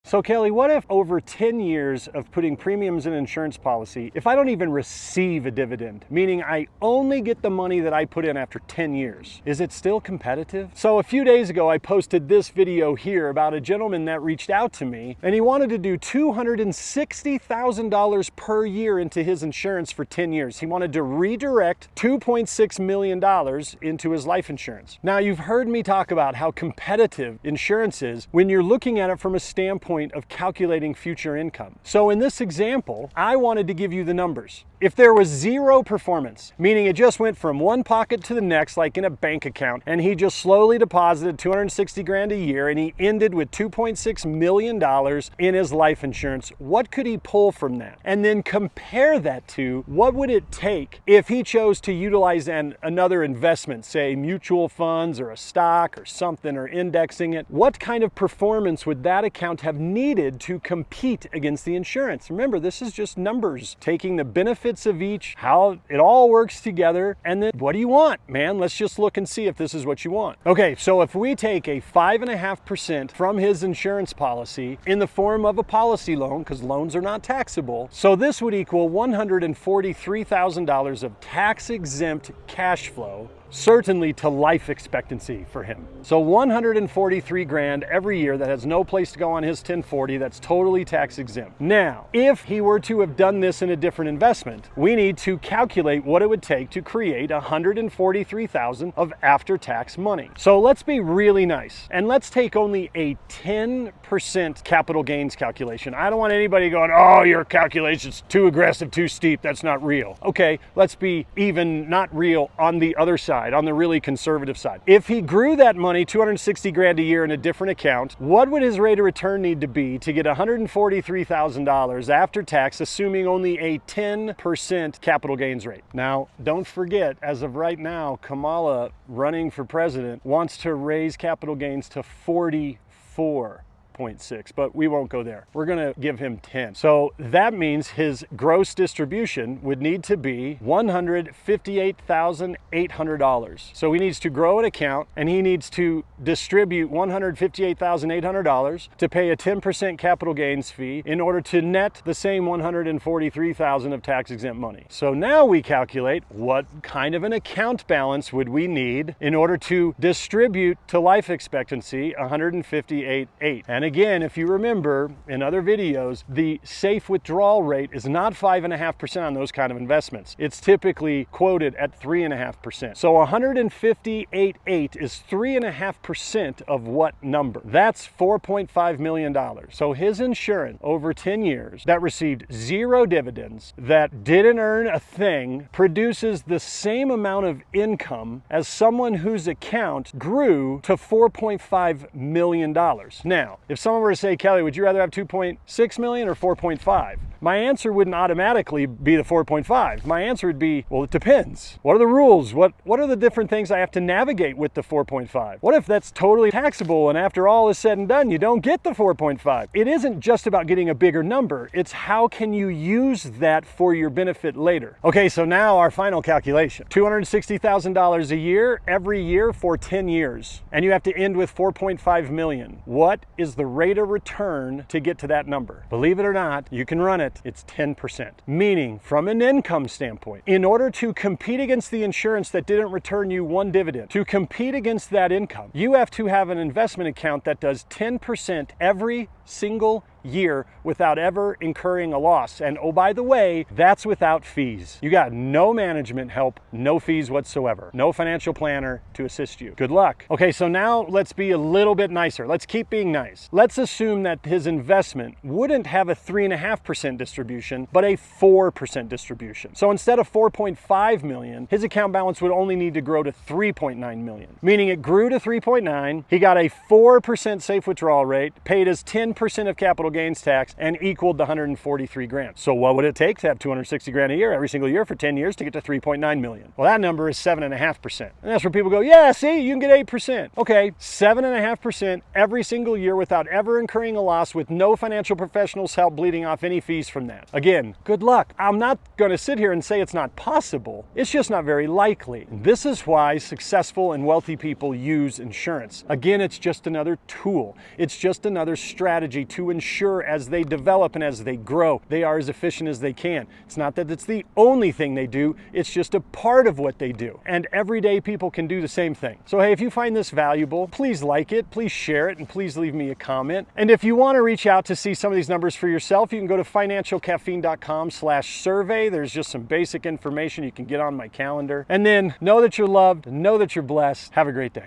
So Kelly, what if over 10 years of putting premiums in an insurance policy, if I don't even receive a dividend, meaning I only get the money that I put in after 10 years, is it still competitive? So a few days ago, I posted this video here about a gentleman that reached out to me and he wanted to do $260,000 per year into his insurance for 10 years. He wanted to redirect $2.6 million into his life insurance. Now, you've heard me talk about how competitive insurance is when you're looking at it from a standpoint of calculating future income. So in this example, I wanted to give you the numbers. If there was zero performance, meaning it just went from one pocket to the next, like in a bank account, and he just slowly deposited 260 grand a year and he ended with $2.6 million in his life insurance, what could he pull from that? And then compare that to what would it take if he chose to utilize another investment, say mutual funds or a stock or something, or indexing it. What kind of performance would that account have needed to compete against the insurance? Remember, this is just numbers, taking the benefits of each, how it all works together, and then what do you want, man? Let's just look and see if this is what you want. Okay, so if we take a 5.5% from his insurance policy in the form of a policy loan, because loans are not taxable, so this would equal $143,000 of tax-exempt cash flow, certainly to life expectancy for him. So 143 grand every year that has no place to go on his 1040, that's totally tax exempt. Now, if he were to have done this in a different investment, we need to calculate what it would take to create 143,000 of after-tax money. So let's be really nice and let's take only a 10% capital gains calculation. I don't want anybody going, oh, your calculation's too aggressive, too steep, that's not real. Okay, let's be even not real on the other side, on the really conservative side. If he grew that money, 260 grand a year in a different account, what would his rate of return need to be to get $143,000 after tax, assuming only a 10% capital gains rate? Now, don't forget, as of right now, Kamala, running for president, wants to raise capital gains to 44.6, but we won't go there. We're gonna give him 10. So that means his gross distribution would need to be $158,800. So he needs to grow an account and he needs to distribute $158,800 to pay a 10% capital gains fee in order to net the same $143,000 of tax exempt money. So now we calculate what kind of an account balance would we need in order to distribute to life expectancy $158,800. And again, if you remember in other videos, the safe withdrawal rate is not 5.5% on those kind of investments. It's typically quoted at 3.5%. So 158.8 is 3.5% of what number? That's $4.5 million. So his insurance over 10 years that received zero dividends, that didn't earn a thing, produces the same amount of income as someone whose account grew to $4.5 million. Now, if someone were to say, Kelly, would you rather have 2.6 million or 4.5? My answer wouldn't automatically be the 4.5. My answer would be, well, it depends. What are the rules? What are the different things I have to navigate with the 4.5? What if that's totally taxable and after all is said and done, you don't get the 4.5? It isn't just about getting a bigger number. It's how can you use that for your benefit later? Okay, so now our final calculation. $260,000 a year, every year for 10 years. And you have to end with 4.5 million. What is the rate of return to get to that number? Believe it or not, you can run it. It's 10%. Meaning, from an income standpoint, in order to compete against the insurance that didn't return you one dividend, to compete against that income, you have to have an investment account that does 10% every single year without ever incurring a loss. And oh, by the way, that's without fees. You got no management help, no fees whatsoever, no financial planner to assist you. Good luck. Okay, so now let's be a little bit nicer. Let's keep being nice. Let's assume that his investment wouldn't have a 3.5% distribution, but a 4% distribution. So instead of 4.5 million, his account balance would only need to grow to 3.9 million, meaning it grew to 3.9. He got a 4% safe withdrawal rate, paid his 10% of capital gains tax and equaled the 143 grand. So what would it take to have 260 grand a year every single year for 10 years to get to 3.9 million? Well, that number is 7.5%. And that's where people go, yeah, see, you can get 8%. Okay, 7.5% every single year without ever incurring a loss, with no financial professional's help bleeding off any fees from that. Again, good luck. I'm not going to sit here and say it's not possible. It's just not very likely. This is why successful and wealthy people use insurance. Again, it's just another tool. It's just another strategy to ensure as they develop and as they grow, they are as efficient as they can. It's not that it's the only thing they do, it's just a part of what they do. And everyday people can do the same thing. So hey, if you find this valuable, please like it, please share it, and please leave me a comment. And if you want to reach out to see some of these numbers for yourself, you can go to financialcaffeine.com/survey. There's just some basic information you can get on my calendar. And then know that you're loved, know that you're blessed. Have a great day.